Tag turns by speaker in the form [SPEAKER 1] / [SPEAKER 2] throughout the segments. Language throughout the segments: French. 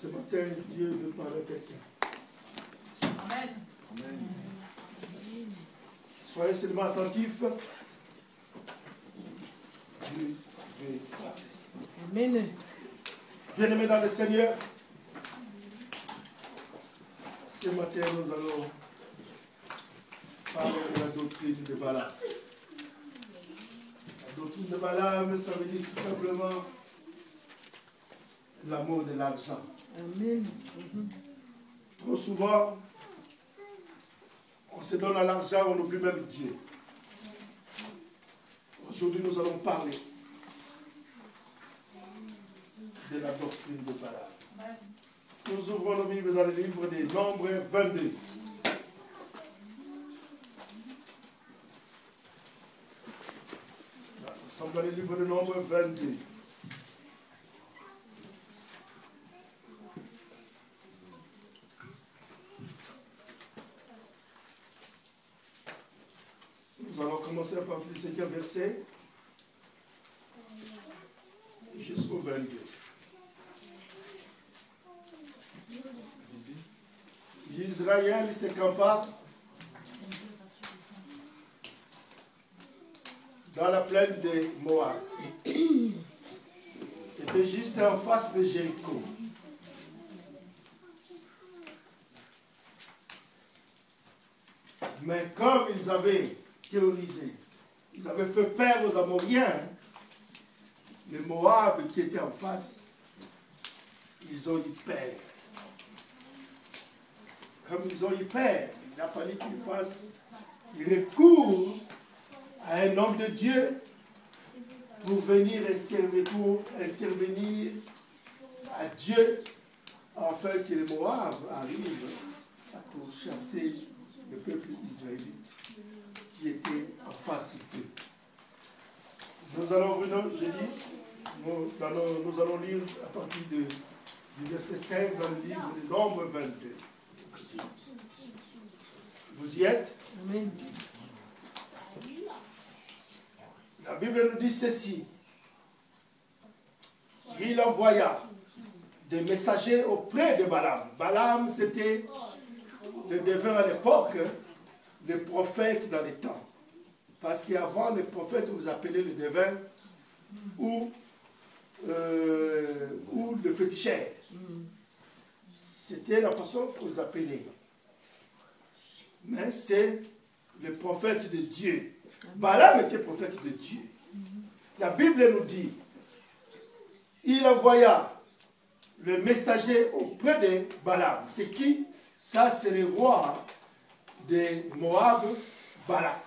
[SPEAKER 1] Ce matin, Dieu veut parler à quelqu'un. Amen. Amen. Soyez seulement attentifs. Dieu veut parler. Amen. Bien-aimés dans le Seigneur, ce matin, nous allons parler de la doctrine de Balaam. La doctrine de Balaam, ça veut dire tout simplement l'amour de l'argent. Amen. Trop souvent, on se donne à l'argent, on oublie même Dieu. Aujourd'hui, nous allons parler de la doctrine de Balaam. Nous ouvrons nos Bibles dans le livre des Nombres 22. Nous sommes dans le livre des Nombres 22. Nous allons commencer à partir du 5e verset jusqu'au 22. Israël se campa dans la plaine de Moab. C'était juste en face de Jéricho. Mais comme ils avaient terrorisé, ils avaient fait peur aux Amoriens, les Moab qui étaient en face, ils ont eu peur. Comme ils ont eu peur, il a fallu qu'ils fassent recours à un homme de Dieu pour venir intervenir à Dieu afin que les Moab arrivent à pourchasser le peuple israélite qui était en face d'eux. Nous allons lire à partir du verset 5 dans le livre de Nombre 22. Vous y êtes? Amen. La Bible nous dit ceci. Il envoya des messagers auprès de Balaam. Balaam, c'était le devin à l'époque, le prophète dans les temps. Parce qu'avant, les prophètes, vous appelez le devin ou le féticheur. C'était la façon que vous appelez. Mais c'est le prophète de Dieu. Balaam était prophète de Dieu. La Bible nous dit, il envoya le messager auprès de Balaam. C'est qui? Ça, c'est le roi de Moab, Balak.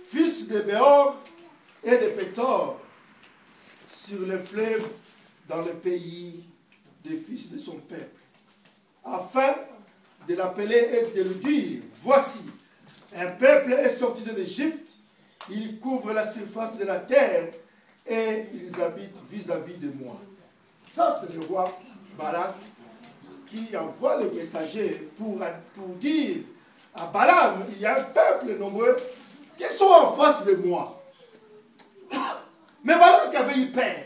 [SPEAKER 1] Fils de Béor et de Pétor, sur le fleuve dans le pays des fils de son peuple, afin de l'appeler et de lui dire, voici, un peuple est sorti de l'Égypte, il couvre la surface de la terre et ils habitent vis-à-vis de moi. Ça, c'est le roi Balak qui envoie le messager pour dire à Balaam, il y a un peuple nombreux qui sont en face de moi. Mais Balak avait eu peur.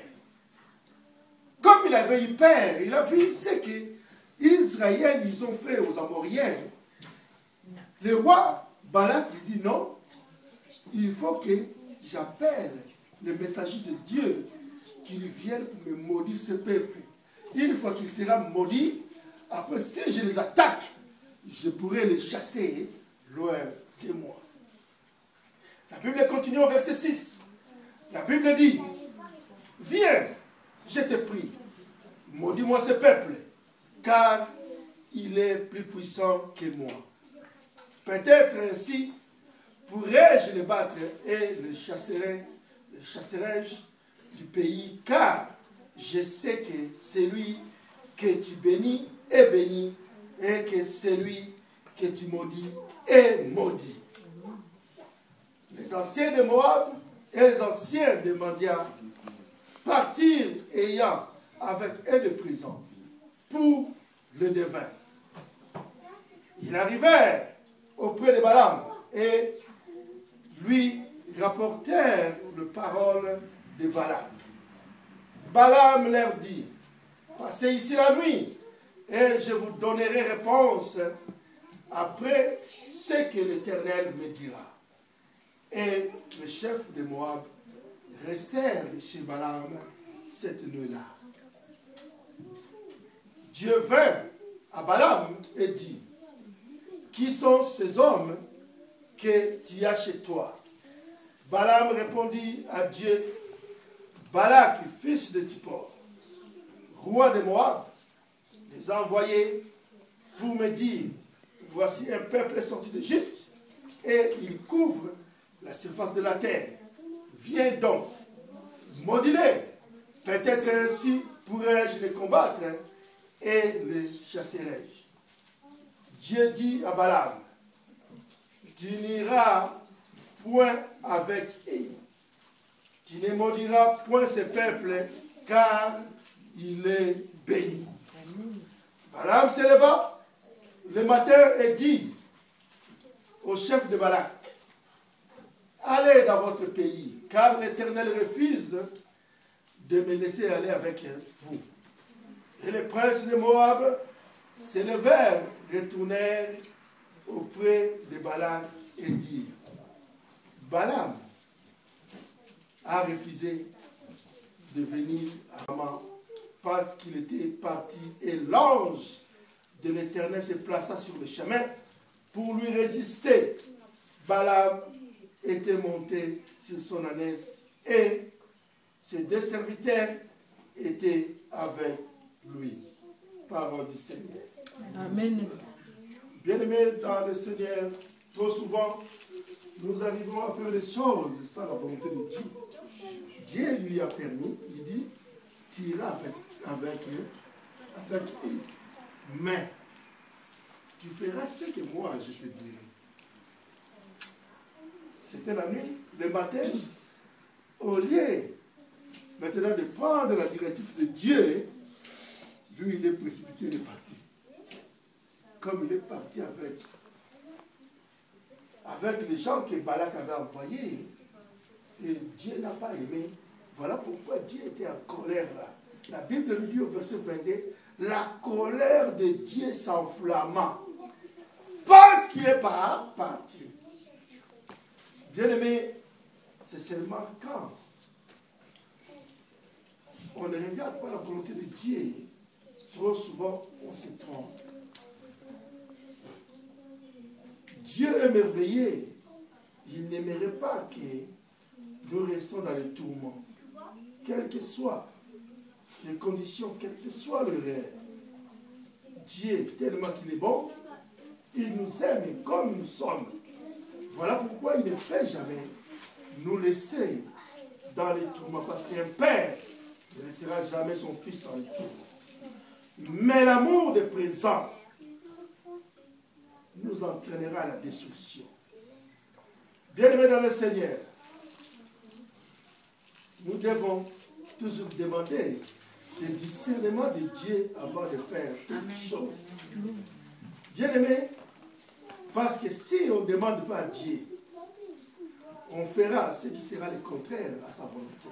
[SPEAKER 1] Comme il avait eu peur, il a vu ce que Israël, ils ont fait aux Amoriens. Le roi Balak, il dit non, il faut que j'appelle le messager de Dieu qui vienne pour me maudire ce peuple. Une fois qu'il sera maudit, après si je les attaque, je pourrai les chasser loin de moi. La Bible continue au verset 6. La Bible dit, viens, je te prie, maudis-moi ce peuple, car il est plus puissant que moi. Peut-être ainsi pourrais-je le battre et le chasserai-je du pays, car je sais que celui que tu bénis est béni et que celui que tu maudis est maudit. Les anciens de Moab et les anciens de Mandia partirent ayant avec eux le présent pour le devin. Ils arrivèrent auprès de Balaam et lui rapportèrent les paroles de Balak. Balaam leur dit, passez ici la nuit et je vous donnerai réponse après ce que l'Éternel me dira. Et les chefs de Moab restèrent chez Balaam cette nuit-là. Dieu vint à Balaam et dit, qui sont ces hommes que tu as chez toi? Balaam répondit à Dieu, Balak, fils de Zippor, roi de Moab, les a envoyés pour me dire, voici un peuple sorti d'Égypte et il couvre la surface de la terre. Viens donc, maudis-les. Peut-être ainsi pourrais-je les combattre et les chasserai-je. Dieu dit à Balaam, tu n'iras point avec eux. Tu ne maudiras point ce peuple, car il est béni. Balaam se leva le matin et dit au chef de Balak, allez dans votre pays, car l'Éternel refuse de me laisser aller avec vous. Et les princes de Moab se levèrent, retournèrent auprès de Balak et dirent, Balaam a refusé de venir à Raman parce qu'il était parti et l'ange de l'Éternel se plaça sur le chemin pour lui résister. Balaam était monté sur son ânesse et ses deux serviteurs étaient avec lui. Parole du Seigneur.
[SPEAKER 2] Amen.
[SPEAKER 1] Bien-aimés dans le Seigneur, trop souvent, nous arrivons à faire les choses sans la volonté de Dieu. Dieu lui a permis, il dit, tu iras avec eux, mais tu feras ce que moi je te dirai. C'était la nuit, le matin, au lieu maintenant de prendre la directive de Dieu, lui il est précipité, il est parti. Comme il est parti avec les gens que Balak avait envoyés, et Dieu n'a pas aimé. Voilà pourquoi Dieu était en colère là. La Bible nous dit au verset 22, la colère de Dieu s'enflamma parce qu'il est parti. Bien-aimé, c'est seulement quand on ne regarde pas la volonté de Dieu, trop souvent on se trompe. Dieu est merveilleux. Il n'aimerait pas que nous restons dans les tourments. Quelles que soient les conditions, quel que soit le rêve. Dieu, tellement qu'il est bon, il nous aime comme nous sommes. Voilà pourquoi il ne peut jamais nous laisser dans les tourments. Parce qu'un père ne laissera jamais son fils dans les tourments. Mais l'amour des présents nous entraînera à la destruction. Bien-aimés dans le Seigneur, nous devons toujours demander le discernement de Dieu avant de faire toutes choses. Bien-aimés, parce que si on ne demande pas à Dieu, on fera ce qui sera le contraire à sa volonté.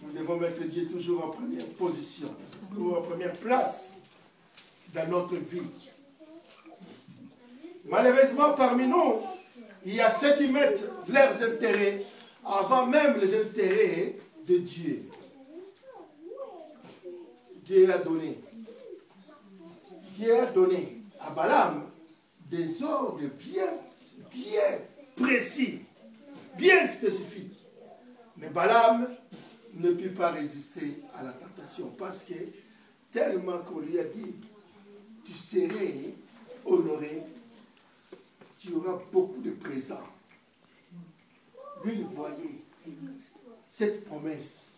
[SPEAKER 1] Nous devons mettre Dieu toujours en première position, ou en première place dans notre vie. Malheureusement, parmi nous, il y a ceux qui mettent leurs intérêts avant même les intérêts de Dieu. Dieu a donné à Balaam des ordres bien précis, bien spécifiques. Mais Balaam ne peut pas résister à la tentation parce que tellement qu'on lui a dit, tu serais honoré, tu auras beaucoup de présents. Lui, il voyait cette promesse.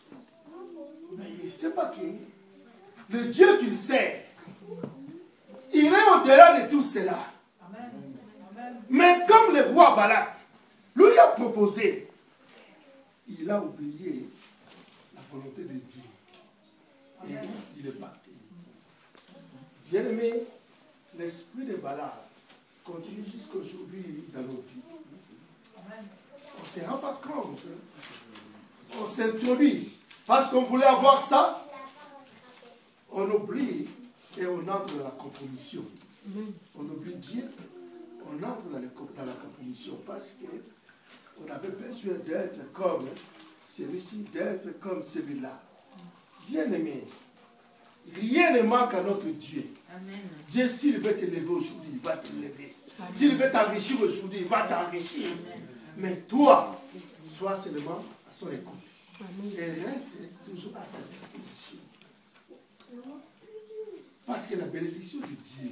[SPEAKER 1] Mais il ne sait pas que le Dieu qu'il sert, il est au-delà de tout cela. Mais comme le roi Balak lui a proposé, il a oublié la volonté de Dieu. Et il est parti. Bien-aimé, l'esprit de Balak continue jusqu'aujourd'hui dans nos vies. On ne se rend pas compte. On s'introduit. Parce qu'on voulait avoir ça, on oublie et on entre dans la compromission. On oublie Dieu, on entre dans la compromission parce qu'on avait besoin d'être comme celui-ci, d'être comme celui-là. Bien-aimé, rien ne manque à notre Dieu. Amen. Dieu, s'il veut te lever aujourd'hui, il va te lever. S'il veut t'enrichir aujourd'hui, il va t'enrichir. Mais toi, sois seulement à son écoute. Amen. Et reste toujours à sa disposition. Parce que la bénédiction de Dieu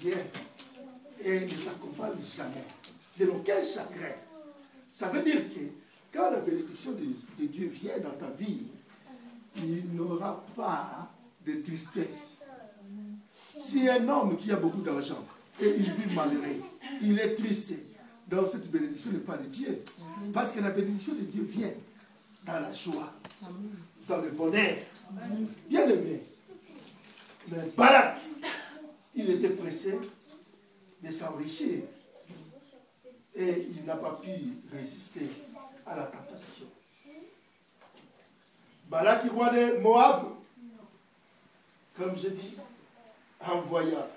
[SPEAKER 1] vient et ne s'accompagne jamais de aucun chagrin. Ça veut dire que quand la bénédiction de Dieu vient dans ta vie, il n'aura pas de tristesse. Si un homme qui a beaucoup d'argent et il vit malheureux, il est triste, donc cette bénédiction n'est pas de Dieu. Parce que la bénédiction de Dieu vient dans la joie, dans le bonheur. Bien aimé. Mais Balak, il était pressé de s'enrichir. Et il n'a pas pu résister à la tentation. Balak, roi de Moab, comme je dis, envoya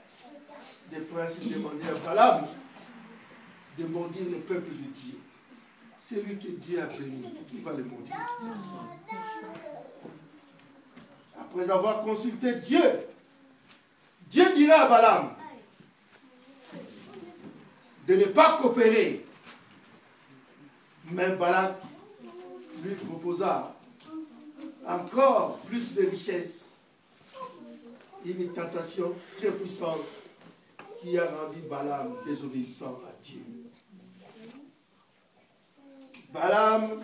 [SPEAKER 1] des princes demander à Balaam de maudire le peuple de Dieu. C'est lui que Dieu a béni. Qui va le maudire? après avoir consulté Dieu, Dieu dira à Balaam de ne pas coopérer. Mais Balak lui proposa encore plus de richesses, une tentation très puissante qui a rendu Balaam désobéissant à Dieu. Balaam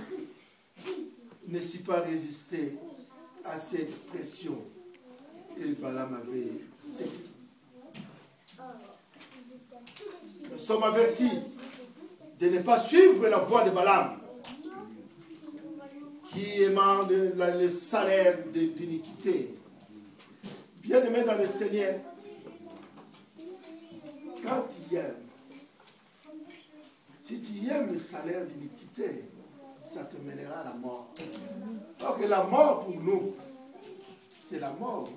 [SPEAKER 1] ne s'est pas résisté à cette pression et Balaam avait cédé. Nous sommes avertis de ne pas suivre la voie de Balaam qui émane le salaire d'iniquité. Bien-aimé dans le Seigneur, quand tu aimes, si tu aimes le salaire d'iniquité, ça te mènera à la mort. Alors que la mort pour nous, c'est la mort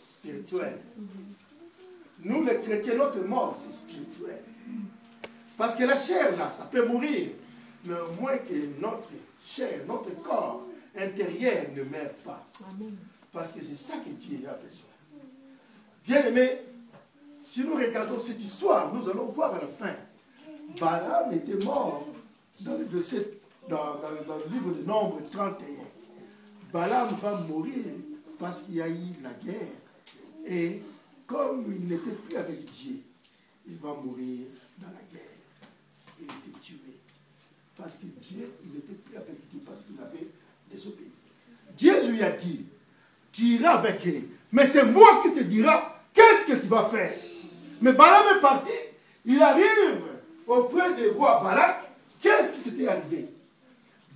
[SPEAKER 1] spirituelle. Nous les chrétiens, notre mort, c'est spirituel. Parce que la chair, là, ça peut mourir. Mais au moins que notre chair, notre corps intérieur ne meurt pas. Parce que c'est ça que Dieu a besoin. Bien aimé, si nous regardons cette histoire, nous allons voir à la fin. Balaam était mort dans le verset, dans le livre de Nombre 31. Balaam va mourir parce qu'il y a eu la guerre. Et comme il n'était plus avec Dieu, il va mourir dans la guerre. Il était tué. Parce que Dieu, il n'était plus avec Dieu parce qu'il avait désobéi. Dieu lui a dit, tu iras avec eux. Mais c'est moi qui te dira qu'est-ce que tu vas faire. Mais Balaam est parti. Il arrive auprès du roi Balak. Qu'est-ce qui s'était arrivé?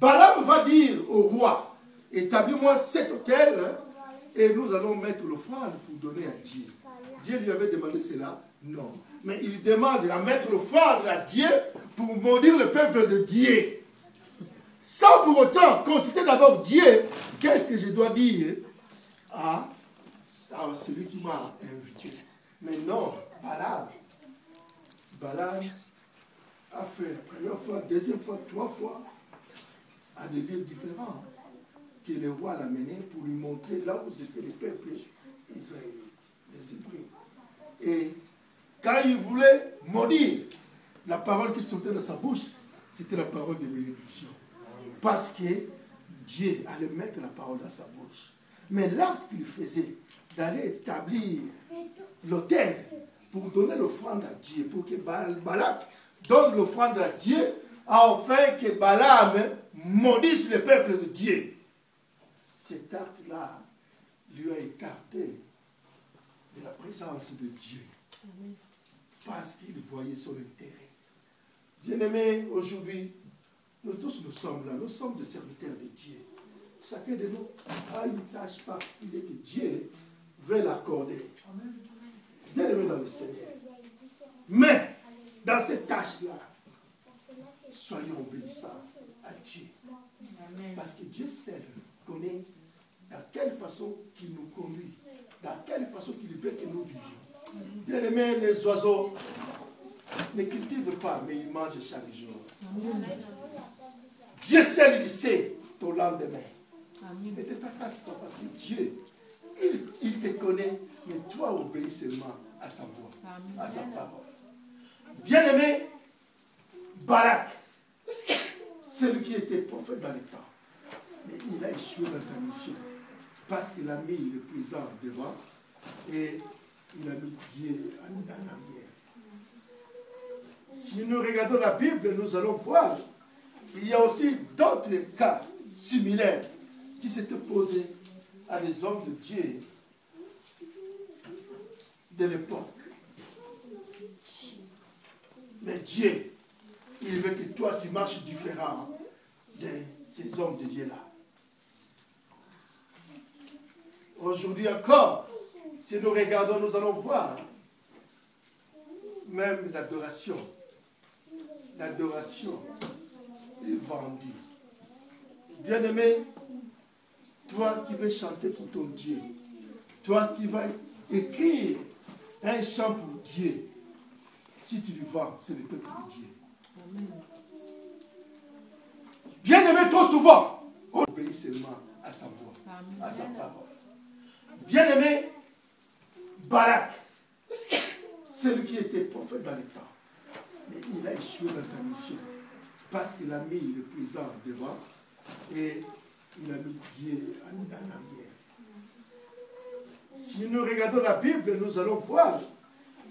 [SPEAKER 1] Balaam va dire au roi, établis-moi cet hôtel et nous allons mettre l'offrande pour donner à Dieu. Dieu lui avait demandé cela? Non. Mais il demande à mettre l'offrande à Dieu pour maudire le peuple de Dieu. Sans pour autant consulter d'abord Dieu, qu'est-ce que je dois dire à celui qui m'a invité. Mais non, Balaam a fait la première fois, deuxième fois, 3 fois, à des lieux différents, que le roi l'a mené pour lui montrer là où étaient les peuples israélites, les Hébreux. Et quand il voulait maudire, la parole qui sortait de sa bouche, c'était la parole de bénédiction. Parce que Dieu allait mettre la parole dans sa bouche. Mais l'acte qu'il faisait, d'aller établir l'autel pour donner l'offrande à Dieu, pour que Balak donne l'offrande à Dieu, afin que Balaam maudisse le peuple de Dieu. Cet acte-là lui a écarté de la présence de Dieu. Parce qu'il voyait son intérêt. Bien-aimés, aujourd'hui, nous tous nous sommes là, nous sommes des serviteurs de Dieu. Chacun de nous a une tâche particulière que Dieu veut l'accorder. Bien-aimés dans le Seigneur. Mais, dans cette tâche-là, soyons obéissants à Dieu. Parce que Dieu seul connaît dans quelle façon qu'il nous conduit, dans quelle façon qu'il veut que nous vivions. Bien-aimés, les oiseaux ne cultivent pas, mais ils mangent chaque jour. Dieu seul, il sait ton lendemain. Mais ne t'attache-toi parce que Dieu, il te connaît, mais toi obéis seulement à sa voix, à sa parole. Bien-aimé, Balak, celui qui était prophète dans les temps, mais il a échoué dans sa mission parce qu'il a mis le présent devant et il a mis Dieu en arrière. Si nous regardons la Bible, nous allons voir qu'il y a aussi d'autres cas similaires qui s'étaient posés à des hommes de Dieu de l'époque. Mais Dieu, il veut que toi tu marches différent de ces hommes de Dieu-là. Aujourd'hui encore, si nous regardons, nous allons voir même l'adoration. L'adoration est vendue. Bien-aimé, toi qui veux chanter pour ton Dieu, toi qui vas écrire un chant pour Dieu, si tu le vends, c'est le peuple de Dieu. Bien-aimé, trop souvent, on obéit seulement à sa voix, à sa parole. Bien-aimé, Balak, celui qui était prophète dans les temps, mais il a échoué dans sa mission parce qu'il a mis le présent devant et il a mis Dieu en arrière. Si nous regardons la Bible, nous allons voir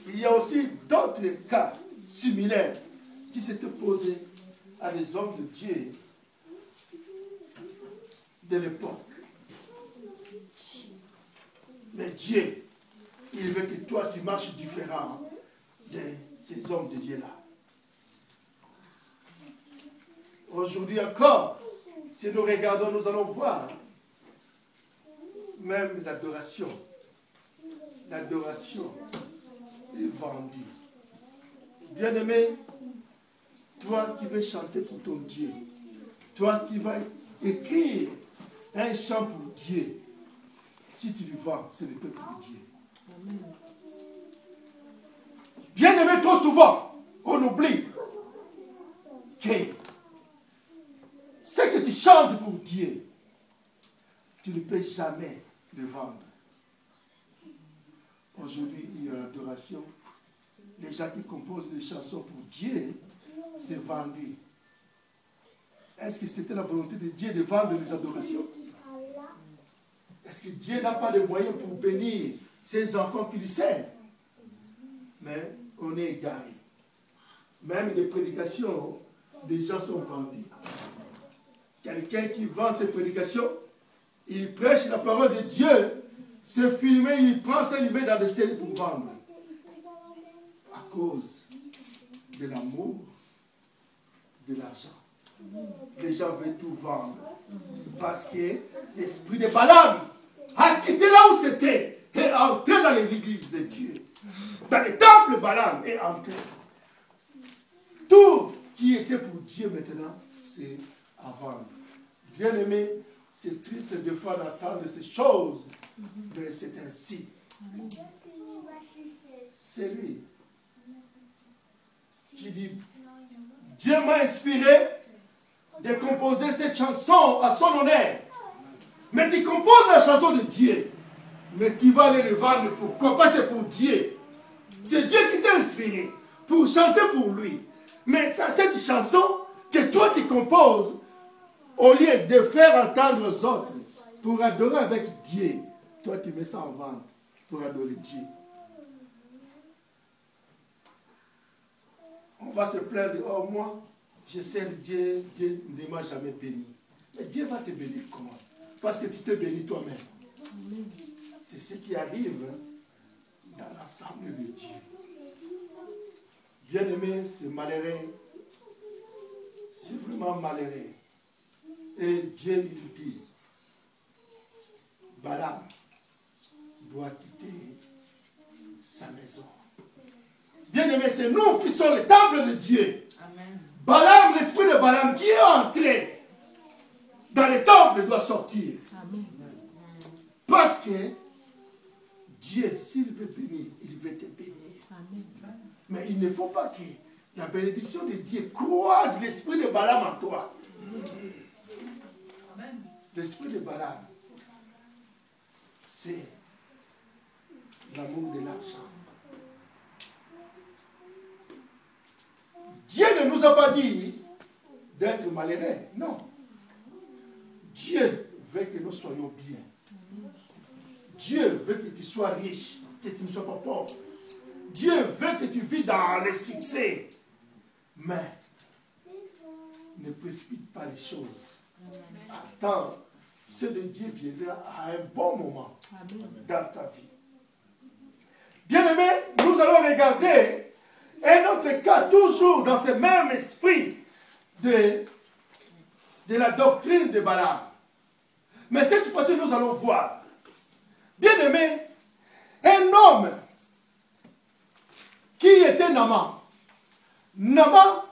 [SPEAKER 1] qu'il y a aussi d'autres cas similaires qui s'étaient posés à des hommes de Dieu de l'époque. Mais Dieu, il veut que toi, tu marches différent de ces hommes de Dieu-là. Aujourd'hui encore, si nous regardons, nous allons voir même l'adoration. L'adoration est vendue. Bien-aimé, toi qui veux chanter pour ton Dieu, toi qui vas écrire un chant pour Dieu, si tu le vends, ce n'est pas pour Dieu. Bien-aimé, trop souvent, on oublie que ce que tu chantes pour Dieu, tu ne peux jamais le vendre. Aujourd'hui, il y a l'adoration. Les gens qui composent des chansons pour Dieu, c'est vendu. Est-ce que c'était la volonté de Dieu de vendre les adorations? Est-ce que Dieu n'a pas de moyens pour bénir ses enfants qui lui servent? Mais on est égaré. Même les prédications, des gens sont vendus. Quelqu'un qui vend ses prédications, il prêche la parole de Dieu, se filmer, il prend ça, il met dans des scènes pour vendre. À cause de l'amour, de l'argent. Les gens veulent tout vendre. Parce que l'esprit de Balaam a quitté là où c'était et est entré dans l'église de Dieu. Dans le temple, Balaam est entré. Tout qui était pour Dieu maintenant, c'est à vendre. Bien-aimé, c'est triste de fois d'entendre ces choses, mais c'est ainsi. C'est lui qui dit, Dieu m'a inspiré de composer cette chanson à son honneur. Mais tu composes la chanson de Dieu, mais tu vas aller le vendre. Pourquoi? Pas c'est pour Dieu. C'est Dieu qui t'a inspiré pour chanter pour lui. Mais tu as cette chanson que toi tu composes, au lieu de faire entendre aux autres pour adorer avec Dieu, toi tu mets ça en vente pour adorer Dieu. On va se plaindre, oh moi, je sais Dieu, Dieu ne m'a jamais béni. Mais Dieu va te bénir comment? Parce que tu te bénis toi-même. C'est ce qui arrive dans l'ensemble de Dieu. Bien-aimé, c'est malheureux. C'est vraiment malheureux. Et Dieu il dit, Balaam doit quitter sa maison. Bien-aimé, c'est nous qui sommes le temple de Dieu. Amen. Balaam, l'esprit de Balaam qui est entré dans le temple doit sortir. Amen. Parce que Dieu, s'il veut bénir, il veut te bénir. Amen. Mais il ne faut pas que la bénédiction de Dieu croise l'esprit de Balaam en toi. L'esprit de Balaam, c'est l'amour de l'argent. Dieu ne nous a pas dit d'être malheureux. Non. Dieu veut que nous soyons bien. Dieu veut que tu sois riche, que tu ne sois pas pauvre. Dieu veut que tu vis dans le succès. Mais ne précipite pas les choses. Attends, ce de Dieu viendra à un bon moment dans ta vie. Bien-aimé, nous allons regarder un autre cas, toujours dans ce même esprit de la doctrine de Balaam. Mais cette fois-ci, nous allons voir. Bien-aimé, un homme qui était Naaman. Naaman,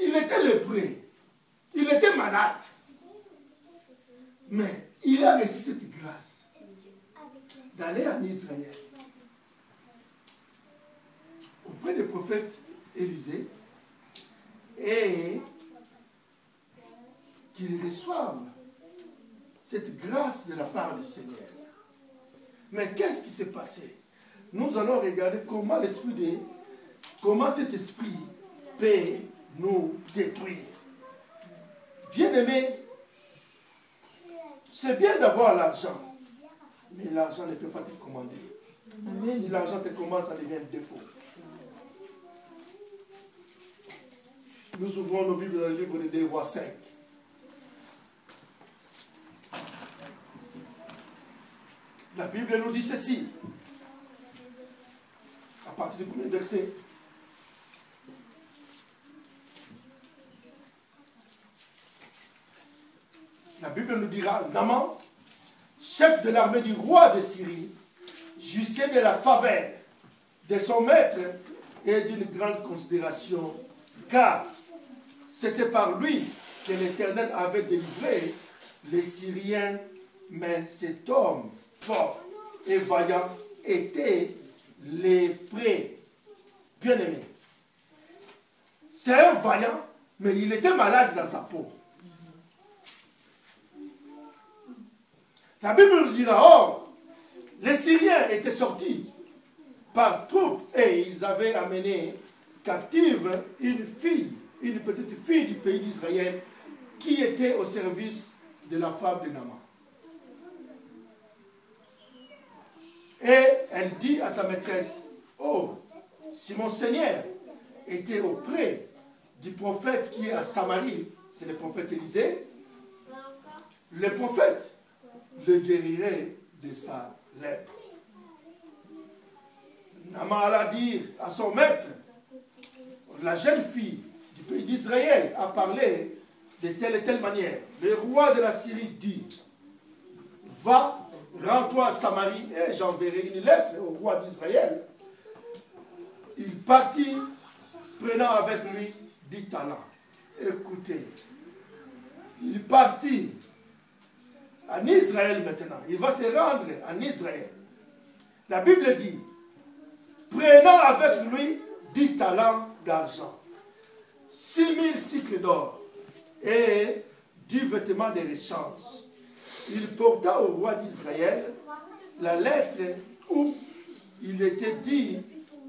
[SPEAKER 1] il était lépreux. Il était malade. Mais il a reçu cette grâce d'aller en Israël auprès du prophète Élisée et qu'il reçoive cette grâce de la part du Seigneur. Mais qu'est-ce qui s'est passé? Nous allons regarder comment comment cet esprit peut nous détruire. Bien-aimé, c'est bien d'avoir l'argent, mais l'argent ne peut pas te commander. Amen. Si l'argent te commande, ça devient un défaut. Nous ouvrons nos Bibles dans le livre de 2 Rois 5. La Bible nous dit ceci, à partir du premier verset. La Bible nous dira, Naaman, chef de l'armée du roi de Syrie, jouissait de la faveur de son maître et d'une grande considération, car c'était par lui que l'Éternel avait délivré les Syriens, mais cet homme fort et vaillant était lépré. Bien-aimé, c'est un vaillant, mais il était malade dans sa peau. La Bible nous dira, or, les Syriens étaient sortis par troupes et ils avaient amené captive une petite fille du pays d'Israël qui était au service de la femme de Naaman. Et elle dit à sa maîtresse, oh, si mon Seigneur était auprès du prophète qui est à Samarie, c'est le prophète Élisée, le prophète le guérirait de sa lèpre. Naaman alla dire à son maître, la jeune fille du pays d'Israël a parlé de telle et telle manière. Le roi de la Syrie dit, va, rends-toi à Samarie et j'enverrai une lettre au roi d'Israël. Il partit, prenant avec lui 10 talents. Écoutez, il partit en Israël maintenant. Il va se rendre en Israël. La Bible dit, prenant avec lui 10 talents d'argent, 6000 cycles d'or et 10 vêtements de rechange. Il porta au roi d'Israël la lettre où il était dit,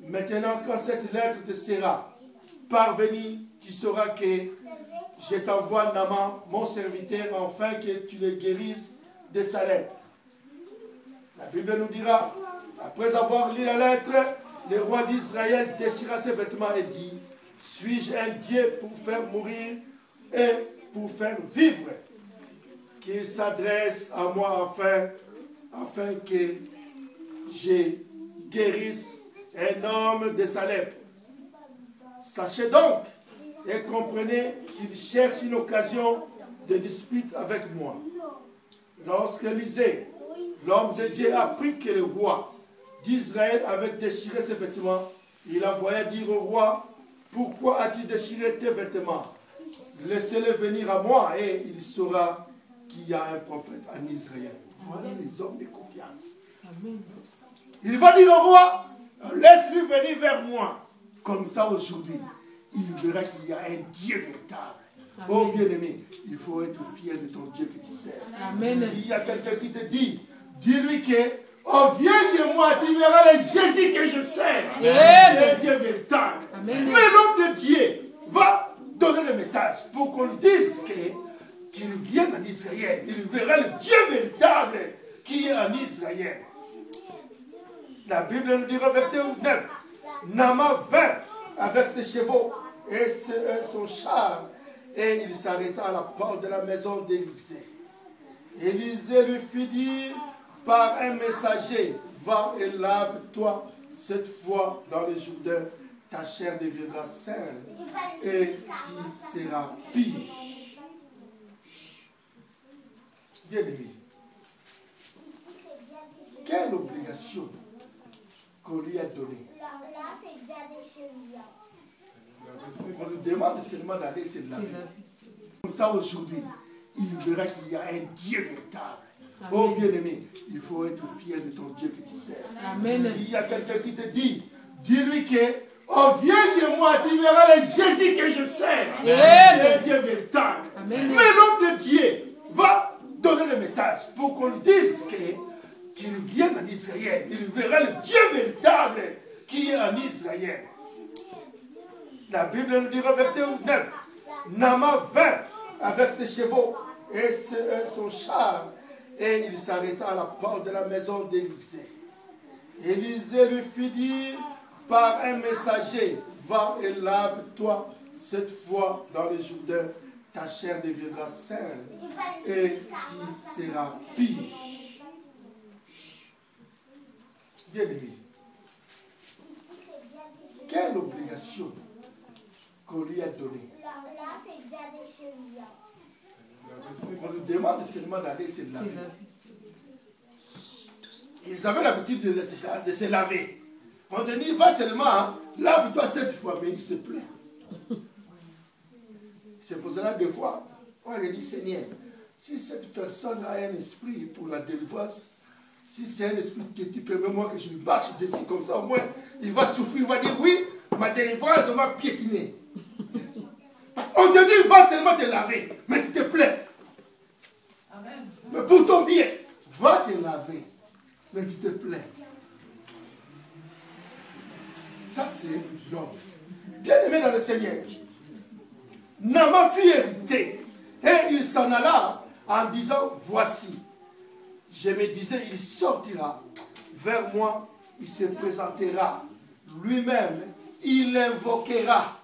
[SPEAKER 1] maintenant quand cette lettre te sera parvenue, tu sauras que je t'envoie Naaman, mon serviteur, afin que tu le guérisses de sa lèpre. La Bible nous dira, après avoir lu la lettre, le roi d'Israël déchira ses vêtements et dit, suis-je un Dieu pour faire mourir et pour faire vivre? Qu'il s'adresse à moi afin que je guérisse un homme de sa lèpre. Sachez donc et comprenez qu'il cherche une occasion de dispute avec moi. Lorsque Élisée, l'homme de Dieu, apprit que le roi d'Israël avait déchiré ses vêtements, il envoya dire au roi, pourquoi as-tu déchiré tes vêtements? Laissez-le venir à moi et il saura qu'il y a un prophète en Israël. Voilà les hommes de confiance. Amen. Il va dire au roi, laisse-lui venir vers moi. Comme ça aujourd'hui, il verra qu'il y a un Dieu véritable. Amen. Oh bien-aimé, il faut être fier de ton Dieu que tu sers. S'il y a quelqu'un qui te dit, dis-lui que, oh viens chez moi, tu verras le Jésus que je sers. C'est un Dieu véritable. Amen. Mais l'homme de Dieu va donner le message pour qu'on lui dise qu'il vienne en Israël. Il verra le Dieu véritable qui est en Israël. La Bible nous dit au verset 9, Naaman vint avec ses chevaux et son char et il s'arrêta à la porte de la maison d'Élisée. Élisée lui fit dire par un messager, va et lave-toi cette fois dans le Jourdain, ta chair deviendra saine et tu seras pire. Bien-aimé, quelle obligation qu'on lui a donnée. On lui demande seulement d'aller se laver. Comme ça aujourd'hui, il verra qu'il y a un Dieu véritable. Amen. Oh bien-aimé, il faut être fier de ton Dieu que tu sers. S'il y a quelqu'un qui te dit, dis-lui que, oh viens chez moi, tu verras le Jésus que je sers. C'est un Dieu véritable. Amen. Mais l'homme de Dieu va donner le message message pour qu'on lui dise qu'il vienne en Israël. Il verra le Dieu véritable qui est en Israël. La Bible nous dit au verset 9, Naaman vint avec ses chevaux et son char, et il s'arrêta à la porte de la maison d'Élisée. Élisée lui fit dire par un messager, va et lave-toi cette fois dans le Jourdain, ta chair deviendra saine et tu seras pire. Bien-aimé, quelle obligation qu'on lui a donnée. On lui demande seulement d'aller se laver. Ils avaient l'habitude de se laver. On te dit, va seulement, hein, lave-toi cette fois, mais il se plaint. C'est pour cela des fois, on lui dit, Seigneur, si cette personne a un esprit pour la délivrance, si c'est un esprit que tu permets moi que je lui marche dessus comme ça, au moins, il va souffrir, il va dire, oui, ma délivrance m'a piétiné. Parce qu'on te dit, va seulement te laver, mais tu te plains. Amen. Mais pour ton bien, va te laver, mais tu te plains. Ça, c'est l'homme. Bien aimé dans le Seigneur. Naaman fut irrité. Et il s'en alla en disant, voici. Je me disais, il sortira vers moi, il se présentera. Lui-même, il invoquera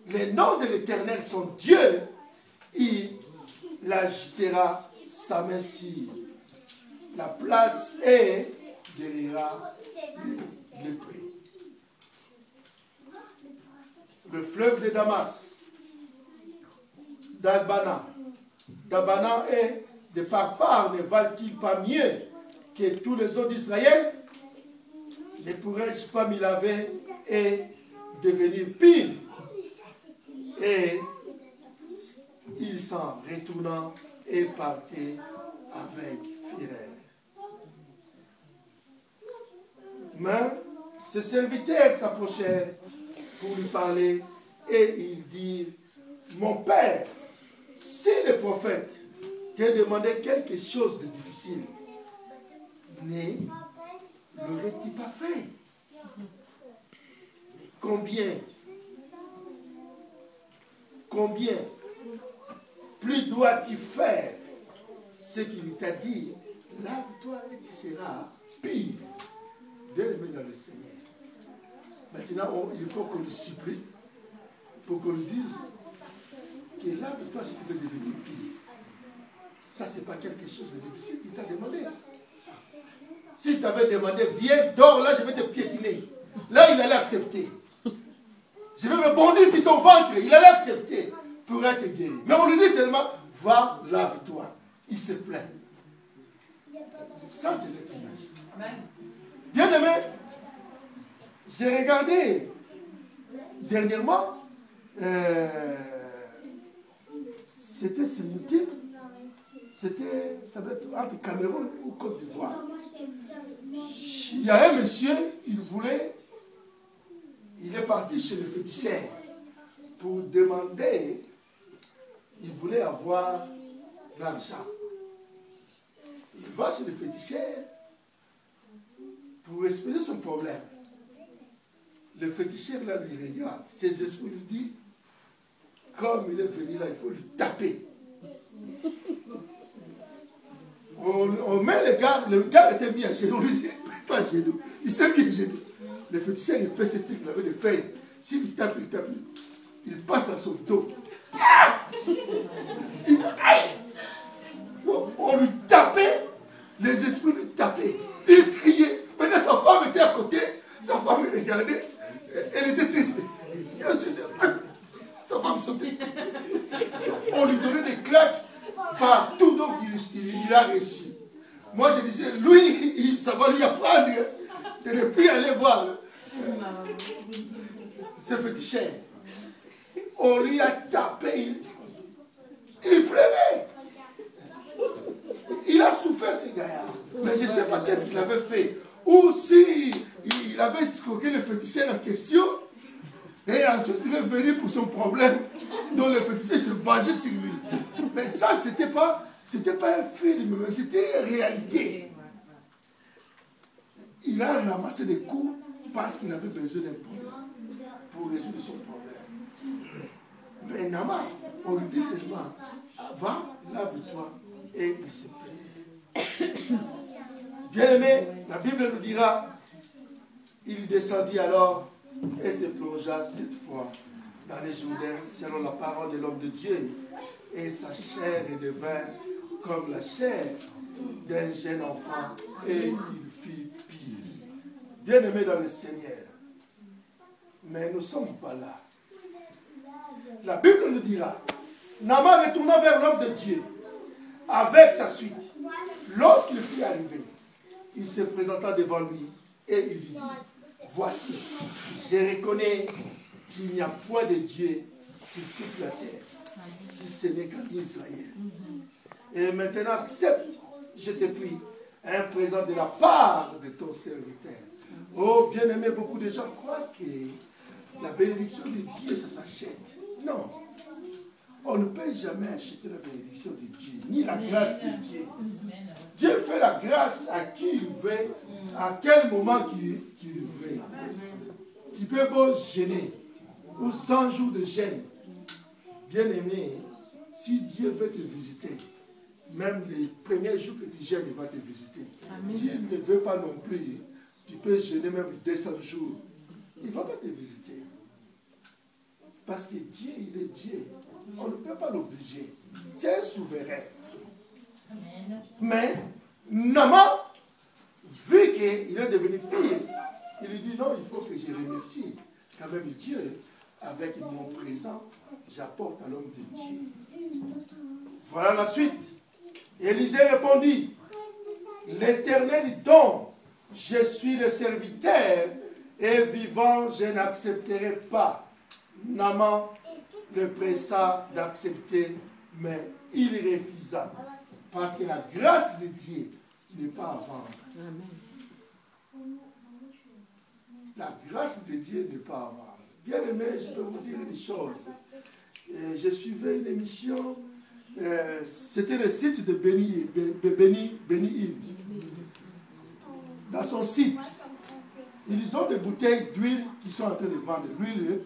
[SPEAKER 1] le nom de l'Éternel, son Dieu. Il agitera sa main sur la place et guérira les lépreux. Le fleuve de Damas, d'Abana. D'Abana est de par part, ne valent-ils pas mieux que tous les eaux d'Israël? Ne pourrais-je pas m'y laver et devenir pire? Et il s'en retourna et partait avec fureur. Mais ses serviteurs s'approchèrent pour lui parler et il dit, mon père, si le prophète t'a demandé quelque chose de difficile, ne l'aurait-il pas fait? Combien plus dois-tu faire ce qu'il t'a dit? Lave-toi et tu seras pire. Bien-aimé dans le Seigneur. Maintenant, il faut qu'on le supplie pour qu'on lui dise que lave-toi si tu veux devenir pire. Ça, ce n'est pas quelque chose de difficile qu'il t'a demandé. S'il t'avait demandé, viens, dors là, je vais te piétiner. Là, il allait accepter. Je vais me bondir sur ton ventre. Il allait accepter pour être guéri. Mais on lui dit seulement, va, lave-toi. Il se plaint. Ça, c'est l'être image. Bien aimé, j'ai regardé dernièrement, c'était sur YouTube, ça doit être entre Cameroun ou Côte d'Ivoire. Il y a un monsieur, il est parti chez le féticheur pour demander, il voulait avoir l'argent. Il va chez le féticheur pour exposer son problème. Le féticheur là lui regarde, ses esprits lui disent, comme il est venu là, il faut lui taper. On met le gars était mis à genoux, on lui dit, toi à genoux. Il s'est mis à genoux. Le féticheur, il fait ce truc, il avait des feuilles. S'il tape, il passe dans son dos. On lui tapait, les esprits lui tapaient. Il criait. Maintenant, sa femme était à côté, sa femme regardait, elle était triste. Sa femme sautait. On lui donnait des claques partout, donc il a réussi. Moi, je disais, lui, ça va lui apprendre de ne plus aller voir ce féticheur. On lui a tapé, il pleurait. Il a souffert, ce gars-là. Mais je ne sais pas qu'est-ce qu'il avait fait. Ou si il avait escroqué le féticheur en question, et ensuite il est venu pour son problème, dont le féticheur se vengeait sur lui. Mais ça, ce n'était pas C'était pas un film, mais c'était une réalité. Il a ramassé des coups parce qu'il avait besoin d'un problème pour résoudre son problème. Mais Naaman, on lui dit seulement, va, lave-toi, et il se plaît. Bien-aimé, la Bible nous dira, il descendit alors et se plongea 7 fois dans les Jourdains selon la parole de l'homme de Dieu, et sa chair est devint comme la chair d'un jeune enfant, et il fit pire. Bien-aimé dans le Seigneur, mais nous ne sommes pas là. La Bible nous dira, Naaman retourna vers l'homme de Dieu avec sa suite. Lorsqu'il fut arrivé, il se présenta devant lui et il lui dit, voici, je reconnais qu'il n'y a point de Dieu sur toute la terre, si ce n'est qu'en Israël. Et maintenant, accepte, je te prie, un présent de la part de ton serviteur. Oh, bien-aimé, beaucoup de gens croient que la bénédiction de Dieu, ça s'achète. Non. On ne peut jamais acheter la bénédiction de Dieu, ni la grâce de Dieu. Dieu fait la grâce à qui il veut, à quel moment qu'il veut. Tu peux beau gêner, ou 100 jours de gêne. Bien-aimé, si Dieu veut te visiter, même les premiers jours que tu gênes, il va te visiter. S'il ne veut pas non plus, tu peux gêner même 200 jours. Il ne va pas te visiter. Parce que Dieu, il est Dieu. On ne peut pas l'obliger. C'est un souverain. Mais, Naaman, vu qu'il est devenu pire, il lui dit non, il faut que je remercie quand même Dieu avec mon présent. J'apporte à l'homme de Dieu. Voilà la suite. Élisée répondit, l'Éternel dont je suis le serviteur et vivant, je n'accepterai pas. Naaman le pressa d'accepter, mais il refusa. Parce que la grâce de Dieu n'est pas à vendre. La grâce de Dieu n'est pas à vendre. Bien aimé, je peux vous dire une chose. Je suivais une émission, c'était le site de Benny Hill. Dans son site, ils ont des bouteilles d'huile qui sont en train de vendre. L'huile,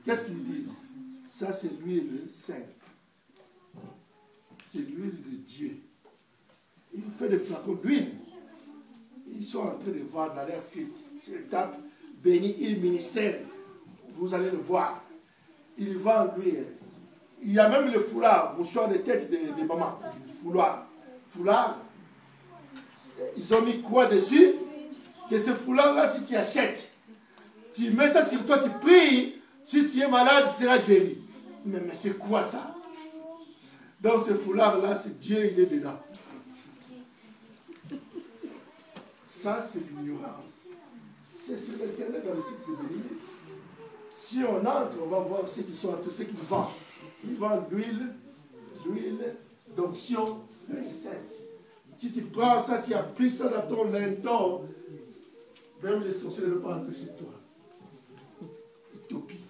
[SPEAKER 1] qu'est-ce qu'ils disent? Ça, c'est l'huile sainte. C'est l'huile de Dieu. Ils font des flacons d'huile. Ils sont en train de vendre dans leur site. Sur le tape Benny Hill Ministère. Vous allez le voir. Ils vendent l'huile. Il y a même le foulard, mouchoir de tête de maman. Foulard. Ils ont mis quoi dessus? Que ce foulard-là, si tu achètes, tu mets ça sur toi, tu pries. Si tu es malade, tu seras guéri. Mais c'est quoi ça? Dans ce foulard-là, c'est Dieu, il est dedans. Ça, c'est l'ignorance. C'est sur l'Internet, dans le site de Béni. Si on entre, on va voir ceux qui sont entre ceux qui vendent. Ils vendent l'huile d'onction, l'huile sainte. Si tu prends ça, tu appliques ça dans ton linton, même les sorciers ne vont pas entrer chez toi. Utopie.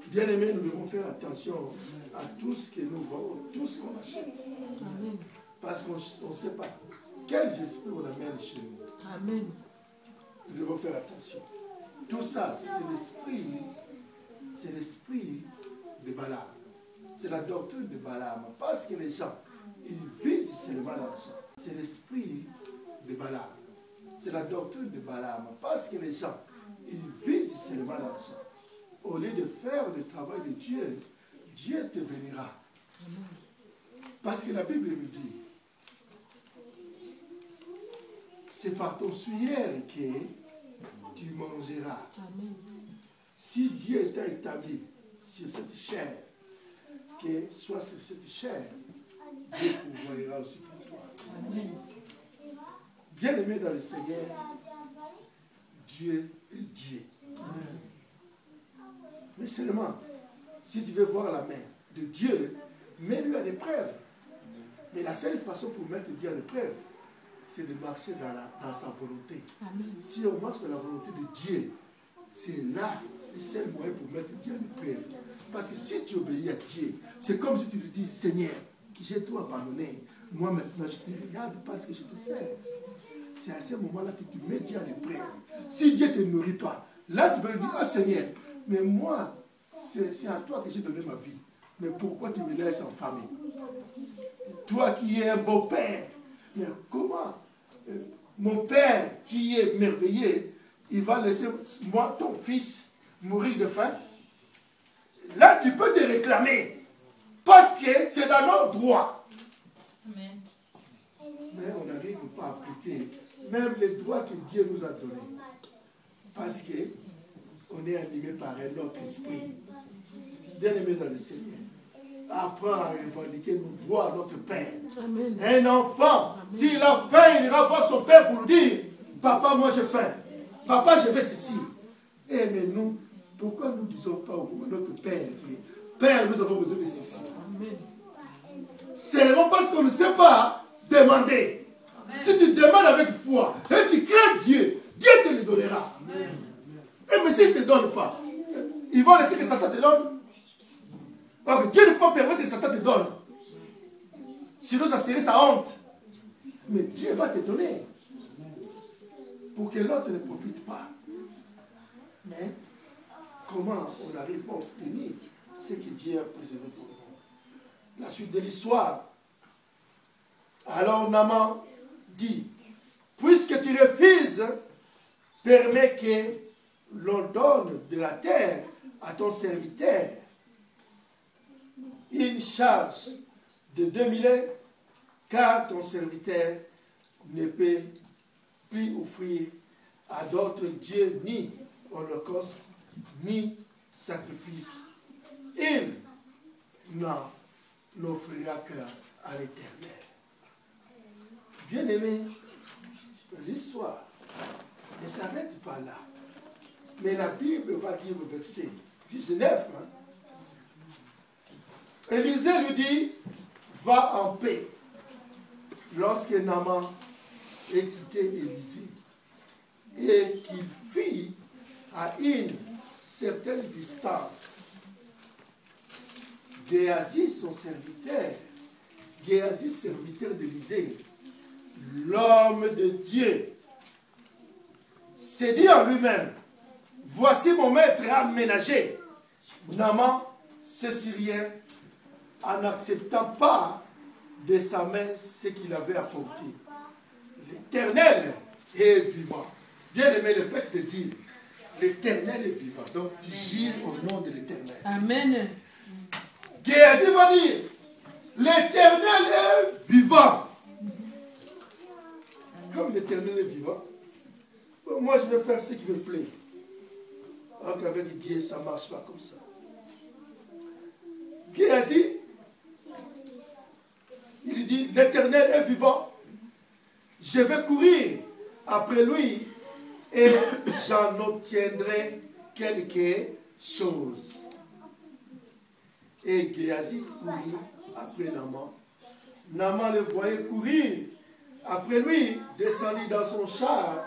[SPEAKER 1] Bien aimé, nous devons faire attention à tout ce que nous vendons, tout ce qu'on achète. Amen. Parce qu'on ne sait pas quels esprits on amène chez nous. Amen. Nous devons faire attention. Tout ça, c'est l'esprit de Balaam. C'est la doctrine de Balaam. Parce que les gens, ils visent seulement l'argent. C'est l'esprit de Balaam. C'est la doctrine de Balaam. Parce que les gens, ils visent seulement l'argent. Au lieu de faire le travail de Dieu, Dieu te bénira. Parce que la Bible nous dit, c'est par ton suaire que tu mangeras. Amen. Si Dieu est établi sur cette chair, que soit sur cette chair, Dieu pourvoira aussi pour toi. Amen. Bien aimé dans le Seigneur, Dieu est Dieu. Amen. Mais seulement, si tu veux voir la main de Dieu, mets-lui à l'épreuve. Mais la seule façon pour mettre Dieu à l'épreuve, c'est de marcher dans sa volonté. Amen. Si on marche dans la volonté de Dieu, c'est là le seul moyen pour mettre Dieu à l'épreuve. Parce que si tu obéis à Dieu, c'est comme si tu lui dis, Seigneur, j'ai tout abandonné. Moi maintenant je te regarde parce que je te sers. C'est à ce moment-là que tu mets Dieu à l'épreuve. Si Dieu ne te nourrit pas, là tu peux lui dire, ah Seigneur, mais moi, c'est à toi que j'ai donné ma vie. Mais pourquoi tu me laisses en famille? Toi qui es un beau père, mais comment mon père qui est merveilleux, il va laisser moi, ton fils, mourir de faim? Là tu peux te réclamer. Parce que c'est dans nos droits. Amen. Mais on n'arrive pas à appliquer même les droits que Dieu nous a donnés. Parce qu'on est animé par un autre esprit. Bien-aimé dans le Seigneur, apprends à revendiquer nos droits à notre Père. Amen. Un enfant, s'il a faim, il ira voir son Père pour lui dire, papa, moi j'ai faim. Papa, je veux ceci. Eh mais nous, pourquoi nous ne disons pas au notre Père, Père, nous avons besoin de ceci. Seulement parce qu'on ne sait pas demander. Amen. Si tu demandes avec foi et tu crains Dieu, Dieu te le donnera. Amen. Et mais s'il ne te donne pas, il va laisser que Satan te donne. Donc Dieu ne peut pas permettre que Satan te donne. Sinon ça serait sa honte. Mais Dieu va te donner. Pour que l'autre ne profite pas. Mais comment on arrive à obtenir ce que Dieu a préservé pour nous? La suite de l'histoire. Alors Naaman dit, puisque tu refuses, permets que l'on donne de la terre à ton serviteur une charge de 2000, car ton serviteur ne peut plus offrir à d'autres dieux ni holocauste, ni sacrifice. Il n'en offrira qu'à l'Éternel. Bien-aimé, l'histoire ne s'arrête pas là. Mais la Bible va dire au verset 19, Élisée lui dit, va en paix. Lorsque Naaman ait quitté Élisée et qu'il fit à une certaine distance, Géasi, son serviteur, Géasi, serviteur d'Élisée, l'homme de Dieu, s'est dit en lui-même, voici mon maître aménagé. Naaman, ce Syrien, en n'acceptant pas de sa main ce qu'il avait apporté. L'Éternel est vivant. Bien aimé, le fait de dire, l'Éternel est vivant. Donc tu gires au nom de l'Éternel. Amen. Géasi va dire, l'Éternel est vivant. Comme l'Éternel est vivant, moi je vais faire ce qui me plaît. Alors qu'avec Dieu, ça ne marche pas comme ça. Géasi, il dit, l'Éternel est vivant. Je vais courir après lui et j'en obtiendrai quelque chose. Et Géasi courit après Naaman. Naaman le voyait courir après lui, descendit dans son char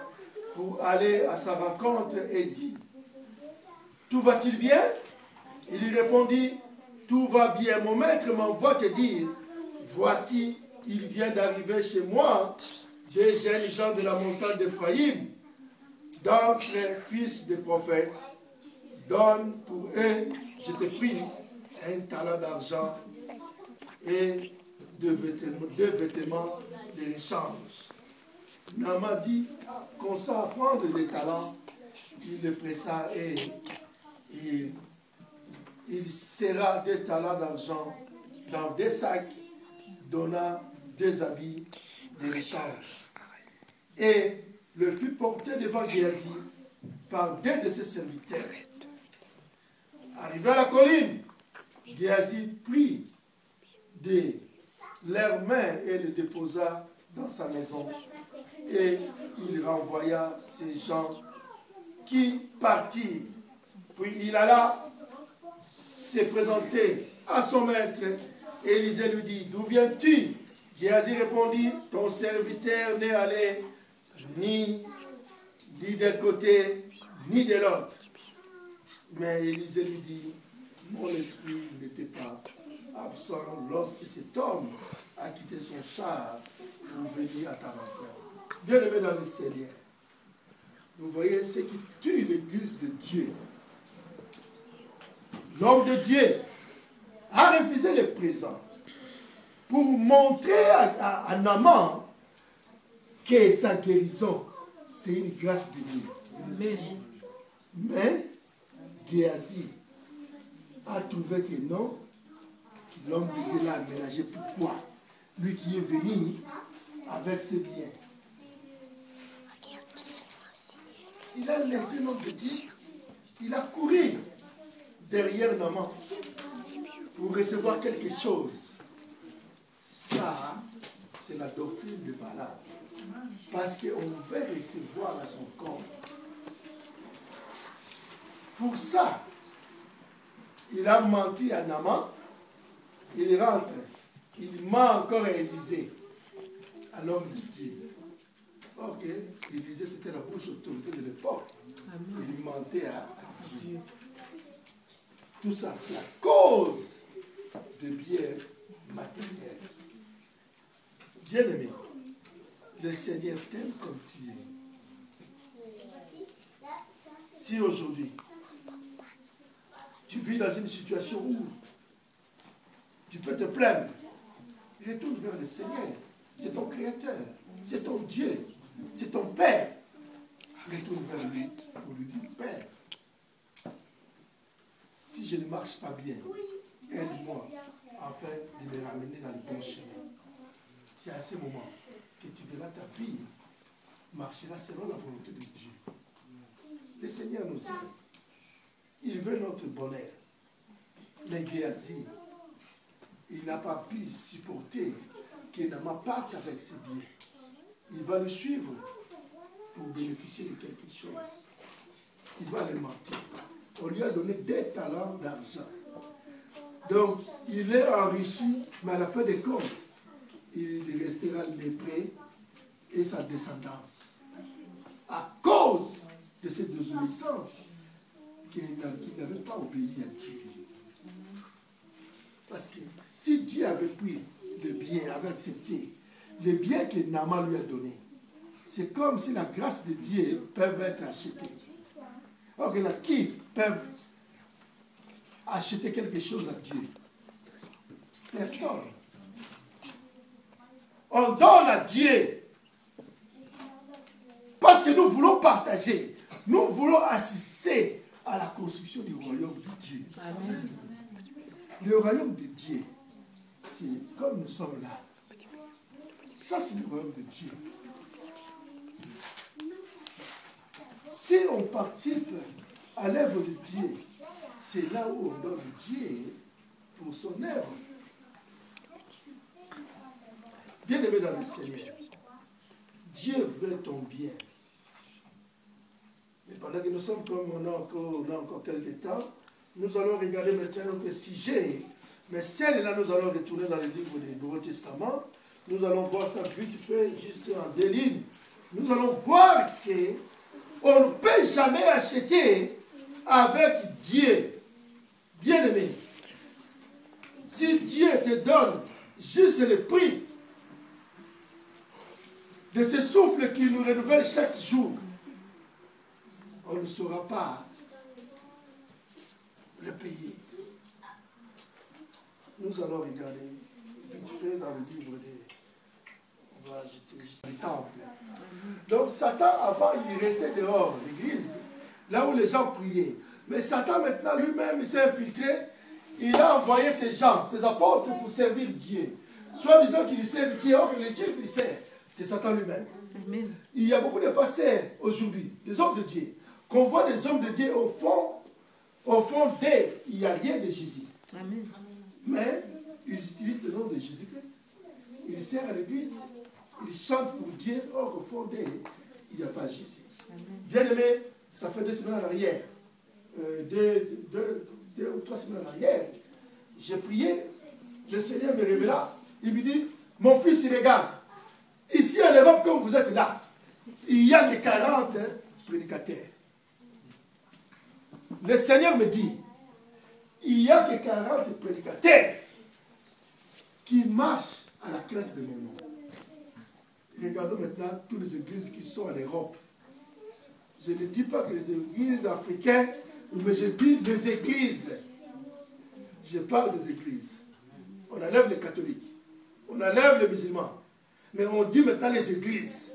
[SPEAKER 1] pour aller à sa rencontre et dit, tout va-t-il bien? Il lui répondit, tout va bien. Mon maître m'envoie te dire, voici, il vient d'arriver chez moi des jeunes gens de la montagne d'Ephraïm, d'entre fils de prophètes. Donne pour eux, je te prie, un talent d'argent et deux vêtements de rechange. Naaman dit, consent à prendre des talents, il le pressa et il serra des talents d'argent dans des sacs, donna des habits de rechange. Et le fut porté devant Géasi par deux de ses serviteurs. Arrivé à la colline, Géasi prit de leurs mains et les déposa dans sa maison. Et il renvoya ces gens qui partirent. Puis il alla se présenter à son maître. Élisée lui dit, d'où viens-tu? Géasi répondit, ton serviteur n'est allé ni d'un côté, ni de l'autre. Mais Élisée lui dit, mon esprit n'était pas absent lorsque cet homme a quitté son char pour venir à ta rencontre. Bien-aimé dans le Seigneur, vous voyez ce qui tue l'église de Dieu. L'homme de Dieu a refusé le présent pour montrer à Naaman que sa guérison, c'est une grâce divine.
[SPEAKER 2] Amen.
[SPEAKER 1] Mais Géasi a trouvé que non, l'homme de Dieu l'a aménagé. Pourquoi? Lui qui est venu avec ses biens. Il a laissé l'homme de Dieu. Il a couru derrière Naaman pour recevoir quelque chose. Ça, c'est la doctrine de Balaam. Parce qu'on veut recevoir à son corps. Pour ça, il a menti à Naaman. Il rentre. Il ment encore à Élisée, à l'homme de Dieu. Ok, Élisée, c'était la bouche autorisée de l'époque. Il mentait à Dieu. Tout ça, c'est la cause de biens matériels. Bien-aimé, le Seigneur t'aime comme tu es. Si aujourd'hui, tu vis dans une situation où tu peux te plaindre, retourne vers le Seigneur. C'est ton Créateur, c'est ton Dieu, c'est ton Père. Retourne vers lui pour lui dire, Père, si je ne marche pas bien, aide-moi afin de me ramener dans le bon chemin. C'est à ce moment que tu verras ta vie marchera selon la volonté de Dieu. Le Seigneur nous aime. Il veut notre bonheur. Mais Géasi, il n'a pas pu supporter qu'il Naaman parte avec ses biens. Il va le suivre pour bénéficier de quelque chose. Il va le mentir. On lui a donné des talents d'argent. Donc, il est enrichi, mais à la fin des comptes, il restera lépré et sa descendance. À cause de cette désobéissance, qu'il n'avait pas obéi à Dieu. Parce que si Dieu avait pris le bien, avait accepté le bien que Naaman lui a donné, c'est comme si la grâce de Dieu peut être achetée. Or, qui peuvent acheter quelque chose à Dieu? Personne. On donne à Dieu parce que nous voulons partager. Nous voulons assister à la construction du royaume de Dieu.
[SPEAKER 2] Amen.
[SPEAKER 1] Le royaume de Dieu, c'est comme nous sommes là. Ça, c'est le royaume de Dieu. Si on participe à l'œuvre de Dieu, c'est là où on donne Dieu pour son œuvre. Bien-aimé dans le Seigneur, Dieu veut ton bien. Mais pendant que nous sommes comme on a encore quelques temps, nous allons regarder maintenant notre sujet. Mais celle-là, nous allons retourner dans le livre du Nouveau Testament. Nous allons voir ça vite fait, juste en deux lignes. Nous allons voir qu'on ne peut jamais acheter avec Dieu. Bien-aimé, si Dieu te donne juste le prix de ce souffle qui nous renouvelle chaque jour, on ne saura pas le payer. Nous allons regarder vite fait dans le livre des temples. Donc Satan, avant, il restait dehors, l'église, là où les gens priaient. Mais Satan, maintenant, lui-même, il s'est infiltré. Il a envoyé ses gens, ses apôtres, pour servir Dieu. Soit disant qu'il sert Dieu, or que le Dieu qu'il sert, c'est Satan lui-même. Il y a beaucoup de pasteurs aujourd'hui, des hommes de Dieu, qu'on voit des hommes de Dieu au fond d'eux, il n'y a rien de Jésus.
[SPEAKER 2] Amen.
[SPEAKER 1] Mais ils utilisent le nom de Jésus-Christ. Ils servent à l'église, ils chantent pour Dieu, or au fond d'eux, il n'y a pas Jésus. Bien-aimé, ça fait 2 semaines en arrière, 2 ou 3 semaines en arrière, j'ai prié, le Seigneur me révéla, il me dit, mon fils, il regarde, ici en Europe, comme vous êtes là, il y a des 40 prédicateurs. Le Seigneur me dit, il y a que 40 prédicateurs qui marchent à la crainte de mon nom. Regardons maintenant toutes les églises qui sont en Europe. Je ne dis pas que les églises africaines, mais je dis des églises. Je parle des églises. On enlève les catholiques, on enlève les musulmans, mais on dit maintenant les églises.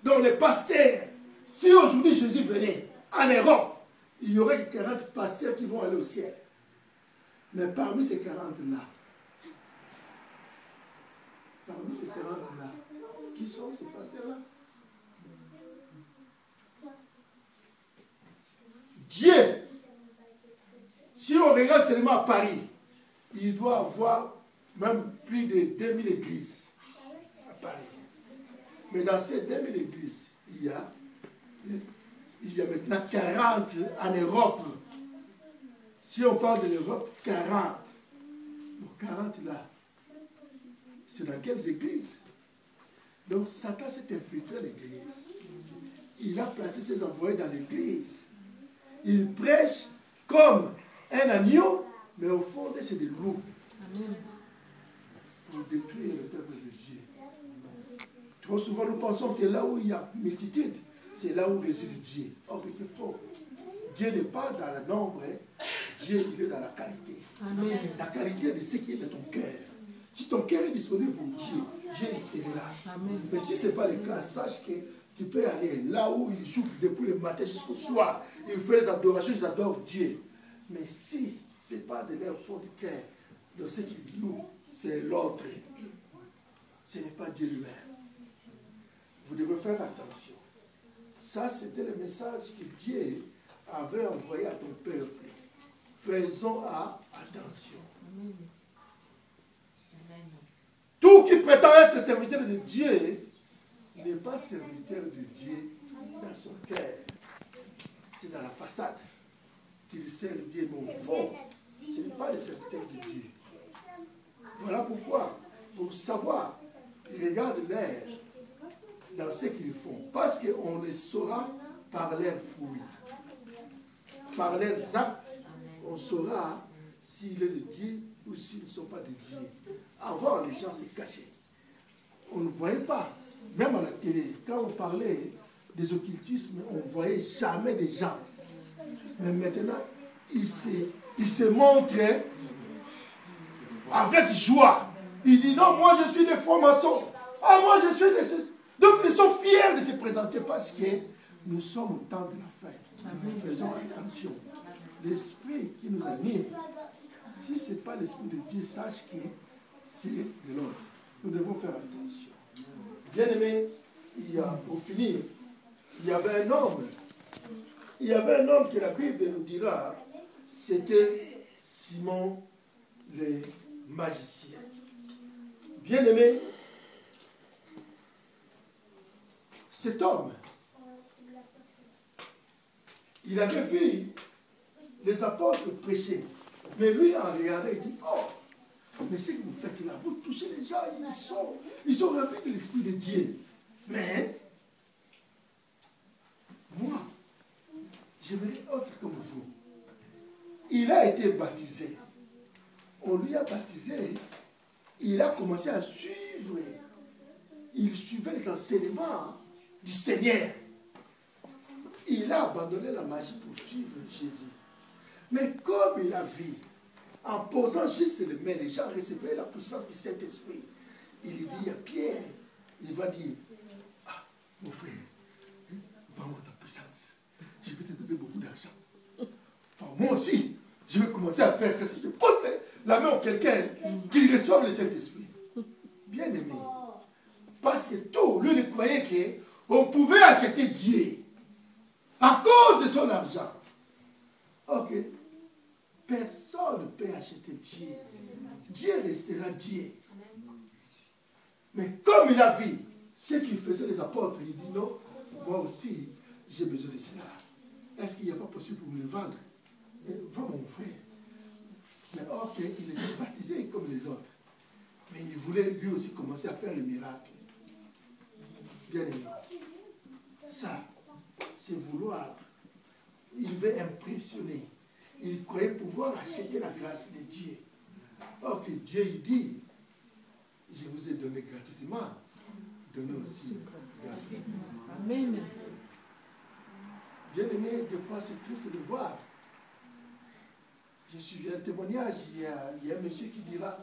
[SPEAKER 1] Donc les pasteurs, si aujourd'hui Jésus venait en Europe, il y aurait 40 pasteurs qui vont aller au ciel. Mais parmi ces 40-là, qui sont ces pasteurs-là? Dieu, si on regarde seulement à Paris, il doit avoir même plus de 2000 églises à Paris. Mais dans ces 2000 églises, il y a maintenant 40 en Europe. Si on parle de l'Europe, 40. Donc 40 là, c'est dans quelles églises? Donc Satan s'est infiltré à l'église. Il a placé ses envoyés dans l'église. Il prêche comme un agneau, mais au fond, c'est des loups. Pour détruire le peuple de Dieu. Trop souvent, nous pensons que là où il y a multitude, c'est là où réside Dieu. Or, c'est faux. Dieu n'est pas dans le nombre, Dieu, il est dans la qualité. Amen. La qualité de ce qui est de ton cœur. Si ton cœur est disponible pour Dieu, Dieu il sera là. Amen. Mais si ce n'est pas le cas, sache que tu peux aller là où il joue depuis le matin jusqu'au soir. Il fait les adorations, ils adorent Dieu. Mais si ce n'est pas de leur fond du cœur, de ce qu'ils louent, c'est l'autre. Ce n'est pas Dieu lui-même. Vous devez faire attention. Ça, c'était le message que Dieu avait envoyé à ton peuple. Faisons attention. Tout qui prétend être serviteur de Dieu n'est pas serviteur de Dieu dans son cœur. C'est dans la façade qu'il sert Dieu, mais au fond, ce n'est pas le serviteur de Dieu. Voilà pourquoi, pour savoir, ils regardent l'air dans ce qu'ils font. Parce qu'on les saura par leurs fruits. Par leurs actes, on saura s'il est de Dieu ou s'ils ne sont pas de Dieu. Avant, les gens se cachaient. On ne voyait pas. Même à la télé, quand on parlait des occultismes, on ne voyait jamais des gens. Mais maintenant, ils se montrent avec joie. Ils disent non, moi je suis des francs-maçons. Ah, moi je suis des... Donc ils sont fiers de se présenter parce que nous sommes au temps de la fin. Faisons attention. L'esprit qui nous anime, si ce n'est pas l'esprit de Dieu, sache que c'est de l'autre. Nous devons faire attention. Bien aimé, pour finir, il y avait un homme. Il y avait un homme que la Bible nous dira, c'était Simon le magicien. Bien aimé, cet homme, il avait vu les apôtres prêcher. Mais lui, en regardant, il dit, oh, mais ce que vous faites là, vous touchez les gens, ils sont remplis de l'Esprit de Dieu. Mais, moi, j'aimerais être comme vous. Il a été baptisé. On lui a baptisé. Il a commencé à suivre. Il suivait les enseignements du Seigneur. Il a abandonné la magie pour suivre Jésus. Mais comme il a vu, en posant juste les mains, les gens recevaient la puissance du Saint-Esprit. Il dit à Pierre, il va dire, ah, mon frère, vends-moi ta puissance. Je vais te donner beaucoup d'argent. Enfin, moi aussi, je vais commencer à faire ça. Si je pose la main à quelqu'un, qu'il reçoive le Saint-Esprit. Bien aimé. Parce que tout, lui, il croyait qu'on pouvait acheter Dieu à cause de son argent. Ok. Personne ne peut acheter Dieu. Dieu restera Dieu. Mais comme il a vu ce qu'ils faisaient les apôtres, il dit non, moi aussi, j'ai besoin de cela. Est-ce qu'il n'y a pas possible pour me le vendre? Va mon frère. Mais ok, il était baptisé comme les autres. Mais il voulait lui aussi commencer à faire le miracle. Bien aimé. Ça, c'est vouloir. Il veut impressionner. Il croyait pouvoir acheter la grâce de Dieu. Or que Dieu, il dit, je vous ai donné gratuitement. Donnez aussi gratuitement.
[SPEAKER 2] Amen.
[SPEAKER 1] Bien aimé, des fois c'est triste de voir. J'ai suivi un témoignage, il y a un monsieur qui dira,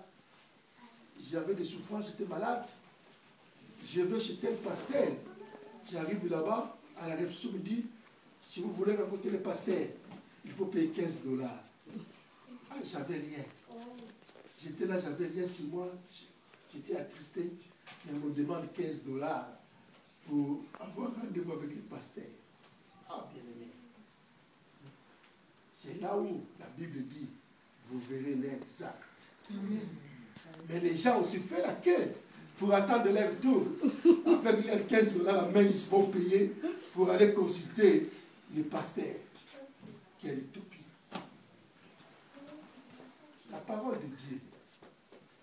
[SPEAKER 1] j'avais des souffrances, j'étais malade, je vais chez tel pasteur. J'arrive là-bas, à la réception, me dit, si vous voulez rencontrer le pasteur, il faut payer $15. Ah, j'avais rien. J'étais là, j'avais rien sur moi, j'étais attristé, mais on me demande $15 pour avoir rendez-vous avec le pasteur. Ah, bien aimé. C'est là où la Bible dit, vous verrez leurs actes. Mais les gens ont aussi fait la queue pour attendre leur tour. Avec leurs $15 à main, ils se vont payer pour aller consulter le pasteur. Quelle utopie. La parole de Dieu,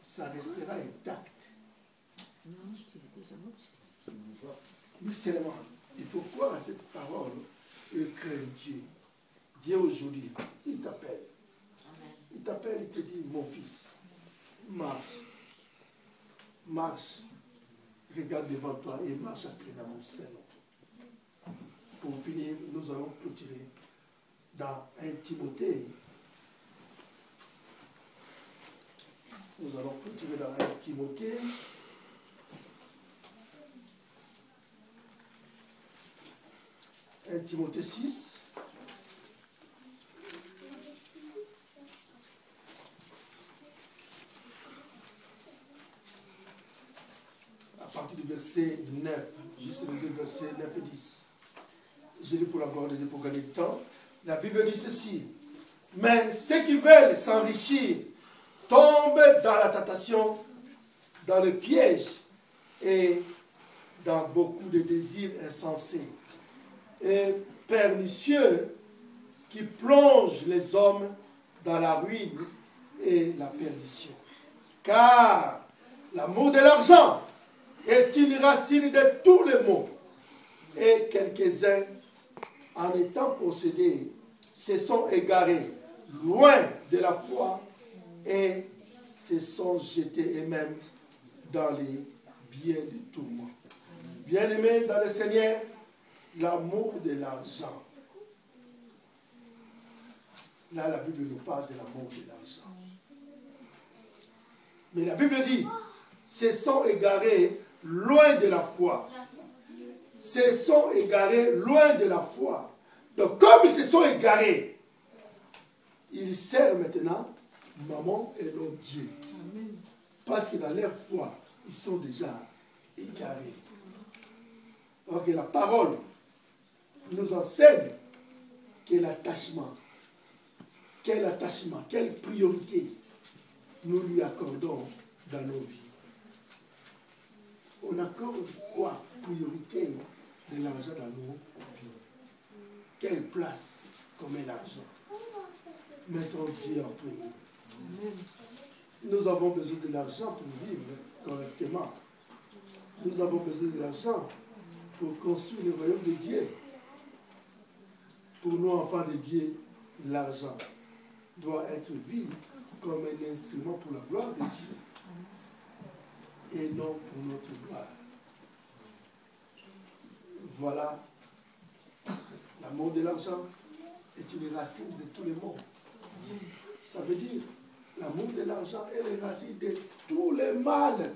[SPEAKER 1] ça restera intacte. Mais seulement, il faut croire à cette parole et craindre Dieu. Dieu aujourd'hui, il t'appelle. Il t'appelle, il te dit, mon fils, marche. Marche. Regarde devant toi et marche après l'amour Seigneur. Pour finir, nous allons clôturer dans 1 Timothée. Nous allons clôturer dans 1 Timothée. Timothée 6. À partir du verset 9, juste les deux versets 9 et 10. Je lis pour la gloire de Dieu pour gagner du temps. La Bible dit ceci. Mais ceux qui veulent s'enrichir tombent dans la tentation, dans le piège et dans beaucoup de désirs insensés et pernicieux qui plongent les hommes dans la ruine et la perdition. Car l'amour de l'argent est une racine de tous les maux. Et quelques-uns, en étant possédés, se sont égarés loin de la foi et se sont jetés eux-mêmes dans les biais du tourment. Bien-aimés dans le Seigneur, l'amour de l'argent. Là, la Bible nous parle de l'amour de l'argent. Mais la Bible dit, se sont égarés loin de la foi. Se sont égarés loin de la foi. Donc, comme ils se sont égarés, ils servent maintenant maman et non Dieu. Parce que dans leur foi, ils sont déjà égarés. Donc, la parole nous enseigne quel attachement, quelle priorité nous lui accordons dans nos vies. On accorde quoi priorité de l'argent dans nos vies? Quelle place qu'on met l'argent? Mettons Dieu en premier. Nous avons besoin de l'argent pour vivre correctement. Nous avons besoin de l'argent pour construire le royaume de Dieu. Pour nous, enfants de Dieu, l'argent doit être vu comme un instrument pour la gloire de Dieu et non pour notre gloire. Voilà, l'amour de l'argent est une racine de tous les maux. Ça veut dire, l'amour de l'argent est la racine de tous les mal.